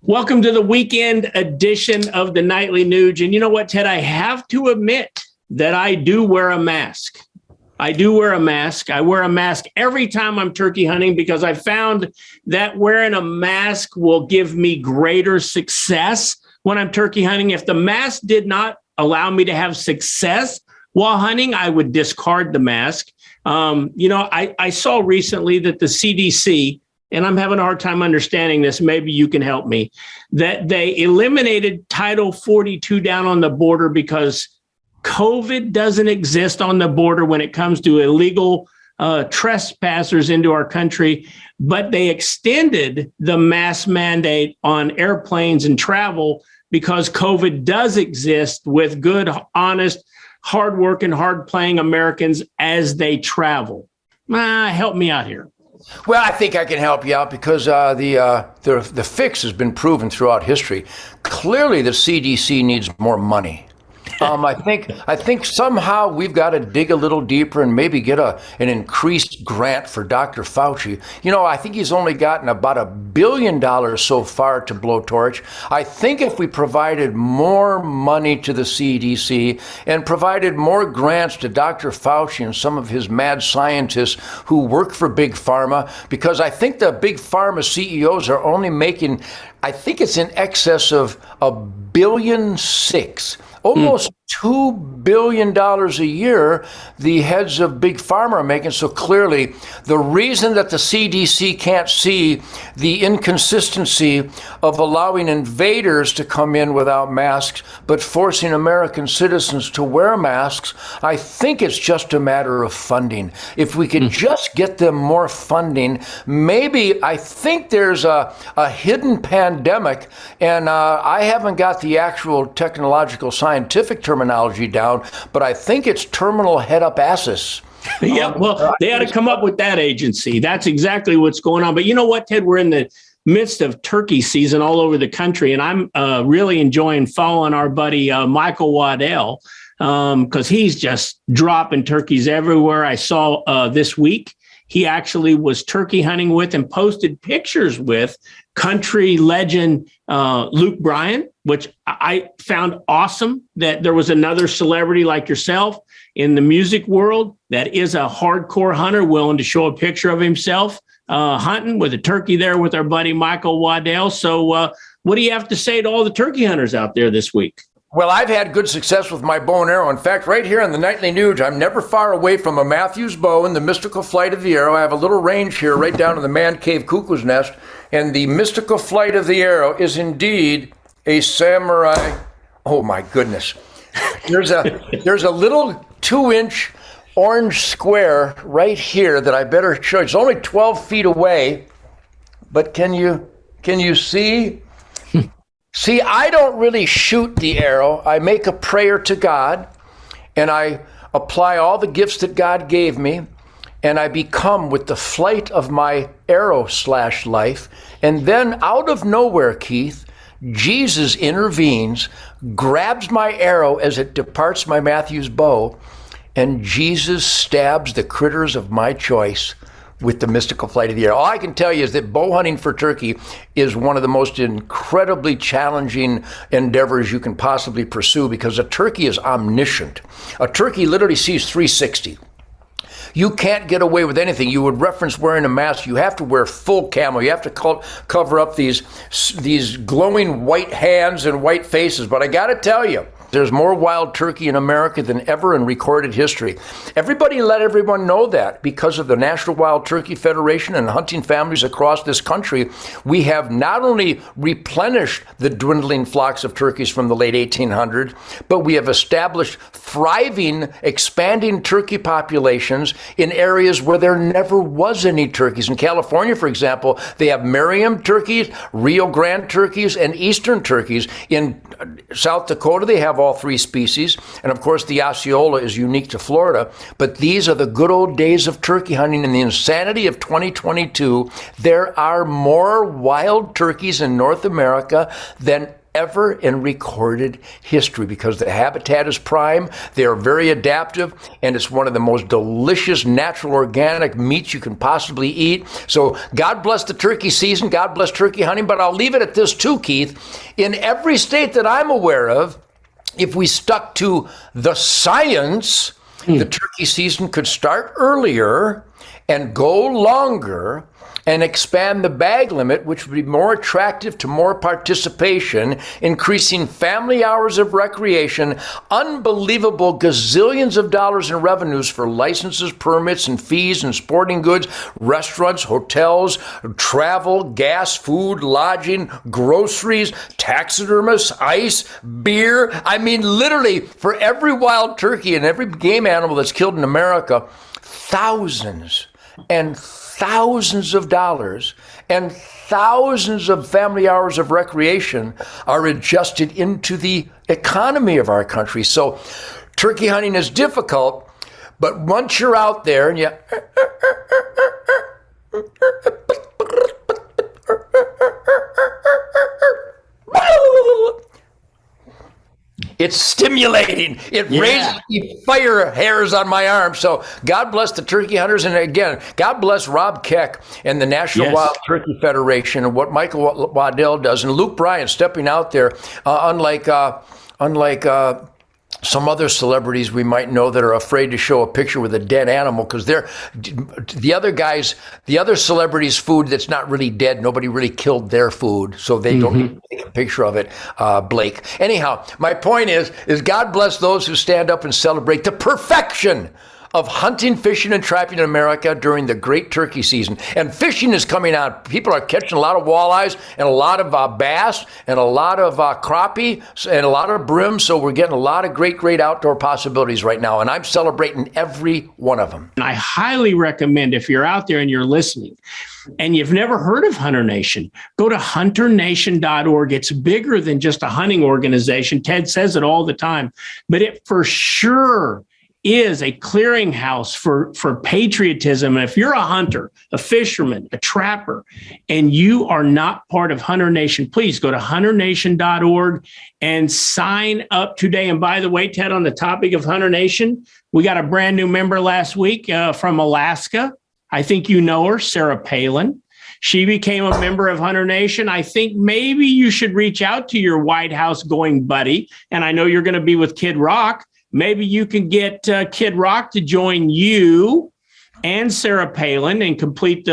Welcome to the weekend edition of the Nightly Nuge. And you know what, Ted? I have to admit that I do wear a mask. I wear a mask every time I'm turkey hunting because I found that wearing a mask will give me greater success when I'm turkey hunting. If the mask did not allow me to have success while hunting, I would discard the mask. I saw recently that the CDC, and I'm having a hard time understanding this, maybe you can help me, that they eliminated Title 42 down on the border because COVID doesn't exist on the border when it comes to illegal trespassers into our country, but they extended the mask mandate on airplanes and travel because COVID does exist with good, honest, hardworking, hard-playing Americans as they travel. Help me out here. Well, I think I can help you out because the fix has been proven throughout history. Clearly, the CDC needs more money. I think somehow we've got to dig a little deeper and maybe get an increased grant for Dr. Fauci. You know, I think he's only gotten about $1 billion so far to blowtorch. I think if we provided more money to the CDC and provided more grants to Dr. Fauci and some of his mad scientists who work for Big Pharma, because I think the Big Pharma CEOs are only making, I think it's in excess of $1.6 billion. Almost $2 billion a year the heads of Big Pharma are making. So clearly, the reason that the CDC can't see the inconsistency of allowing invaders to come in without masks, but forcing American citizens to wear masks, I think it's just a matter of funding. If we could just get them more funding, maybe I think there's a hidden pandemic, and I haven't got the actual technological scientific terminology down, but I think it's terminal head-up-asis. Yeah, well, they had to come up with that agency. That's exactly what's going on. But you know what, Ted? We're in the midst of turkey season all over the country, and I'm really enjoying following our buddy Michael Waddell because he's just dropping turkeys everywhere. I saw this week he actually was turkey hunting with and posted pictures with country legend Luke Bryan, which I found awesome that there was another celebrity like yourself in the music world that is a hardcore hunter willing to show a picture of himself hunting with a turkey there with our buddy Michael Waddell. So what do you have to say to all the turkey hunters out there this week? Well, I've had good success with my bow and arrow. In fact, right here on the Nightly Nuge, I'm never far away from a Matthews bow and the mystical flight of the arrow. I have a little range here right down to the man cave cuckoo's nest. And the mystical flight of the arrow is indeed a samurai. Oh, my goodness. There's a little 2-inch orange square right here that I better show you. It's only 12 feet away. But can you see? See, I don't really shoot the arrow. I make a prayer to God, and I apply all the gifts that God gave me, and I become with the flight of my arrow/life. And then out of nowhere, Keith, Jesus intervenes, grabs my arrow as it departs my Matthews bow, and Jesus stabs the critters of my choice with the mystical flight of the arrow. All I can tell you is that bow hunting for turkey is one of the most incredibly challenging endeavors you can possibly pursue because a turkey is omniscient. A turkey literally sees 360. You can't get away with anything. You would reference wearing a mask. You have to wear full camo. You have to cover up these glowing white hands and white faces. But I got to tell you, there's more wild turkey in America than ever in recorded history. Everybody let everyone know that because of the National Wild Turkey Federation and hunting families across this country, we have not only replenished the dwindling flocks of turkeys from the late 1800s, but we have established thriving, expanding turkey populations in areas where there never was any turkeys. In California, for example, they have Merriam turkeys, Rio Grande turkeys, and Eastern turkeys. In South Dakota, they have all three species. And of course, the Osceola is unique to Florida. But these are the good old days of turkey hunting. In the insanity of 2022, there are more wild turkeys in North America than ever in recorded history because the habitat is prime. They are very adaptive, and it's one of the most delicious natural organic meats you can possibly eat. So God bless the turkey season. God bless turkey hunting. But I'll leave it at this too, Keith. In every state that I'm aware of, if we stuck to the science, the turkey season could start earlier and go longer and expand the bag limit, which would be more attractive to more participation, increasing family hours of recreation, unbelievable gazillions of dollars in revenues for licenses, permits, and fees and sporting goods, restaurants, hotels, travel, gas, food, lodging, groceries, taxidermists, ice, beer. I mean, literally, for every wild turkey and every game animal that's killed in America, thousands and thousands of dollars and thousands of family hours of recreation are adjusted into the economy of our country. So turkey hunting is difficult, but once you're out there and you it's stimulating. It raises the fire hairs on my arm. So God bless the turkey hunters. And again, God bless Rob Keck and the National Wild Turkey Federation and what Michael Waddell does. And Luke Bryan stepping out there, unlike some other celebrities we might know that are afraid to show a picture with a dead animal because they're the other celebrities' food that's not really dead. Nobody really killed their food, so they don't need to take a picture of it, Blake. Anyhow, my point is God bless those who stand up and celebrate the perfection of hunting, fishing, and trapping in America during the great turkey season. And fishing is coming on. People are catching a lot of walleyes and a lot of bass and a lot of crappie and a lot of brim. So we're getting a lot of great outdoor possibilities right now. And I'm celebrating every one of them. And I highly recommend, if you're out there and you're listening and you've never heard of Hunter Nation, go to hunternation.org. It's bigger than just a hunting organization. Ted says it all the time, but it for sure is a clearinghouse for patriotism. And if you're a hunter, a fisherman, a trapper, and you are not part of Hunter Nation, please go to hunternation.org and sign up today. And by the way, Ted, on the topic of Hunter Nation, we got a brand new member last week from Alaska. I think you know her, Sarah Palin. She became a member of Hunter Nation. I think maybe you should reach out to your White House going buddy. And I know you're going to be with Kid Rock. Maybe you can get Kid Rock to join you and Sarah Palin and complete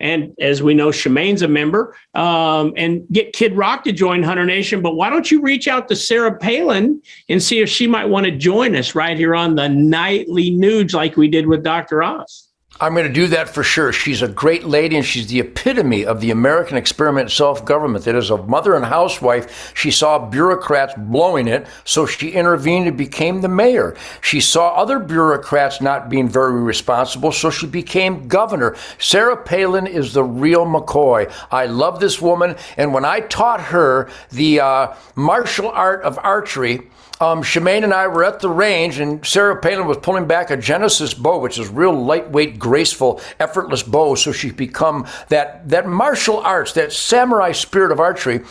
and as we know, Shemaine's a member, and get Kid Rock to join Hunter Nation. But why don't you reach out to Sarah Palin and see if she might want to join us right here on the Nightly Nuge like we did with Dr. Oz? I'm going to do that for sure. She's a great lady, and she's the epitome of the American experiment self-government. That as a mother and housewife, she saw bureaucrats blowing it, so she intervened and became the mayor. She saw other bureaucrats not being very responsible, so she became governor. Sarah Palin is the real McCoy. I love this woman, and when I taught her the martial art of archery, Shemaine and I were at the range, and Sarah Palin was pulling back a Genesis bow, which is real lightweight, graceful, effortless bow. So she's become that martial arts, that samurai spirit of archery.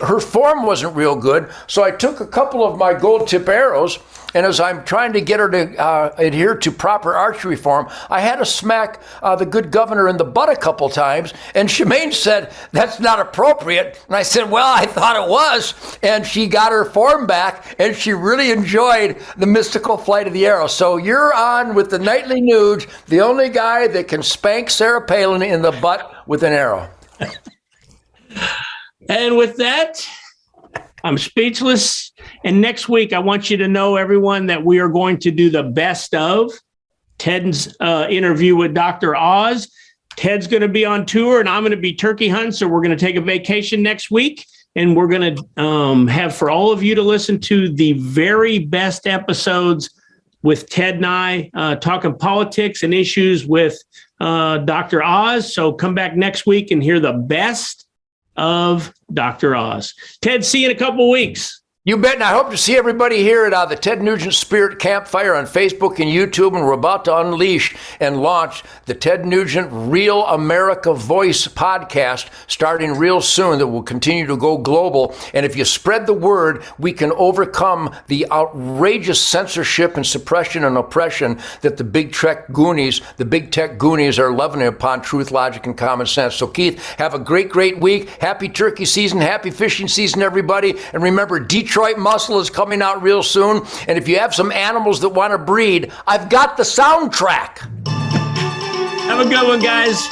Her form wasn't real good, so I took a couple of my gold tip arrows, and as I'm trying to get her to adhere to proper archery form, I had to smack the good governor in the butt a couple times, and Shemaine said, "That's not appropriate." And I said, "Well, I thought it was." And she got her form back, and she really enjoyed the mystical flight of the arrow. So you're on with the Nightly Nuge, the only guy that can spank Sarah Palin in the butt with an arrow. And with that, I'm speechless. And next week, I want you to know, everyone, that we are going to do the best of Ted's interview with Dr. Oz. Ted's going to be on tour, and I'm going to be turkey hunting. So we're going to take a vacation next week. And we're going to have for all of you to listen to the very best episodes with Ted and I talking politics and issues with Dr. Oz. So come back next week and hear the best of Dr. Oz. Ted, see you in a couple of weeks. You bet, and I hope to see everybody here at the Ted Nugent Spirit Campfire on Facebook and YouTube, and we're about to unleash and launch the Ted Nugent Real America Voice podcast starting real soon that will continue to go global. And if you spread the word, we can overcome the outrageous censorship and suppression and oppression that the big tech goonies are leveling upon truth, logic, and common sense. So Keith, have a great week. Happy turkey season, happy fishing season, everybody. And remember, Detroit Muscle is coming out real soon. And if you have some animals that want to breed, I've got the soundtrack. Have a good one, guys.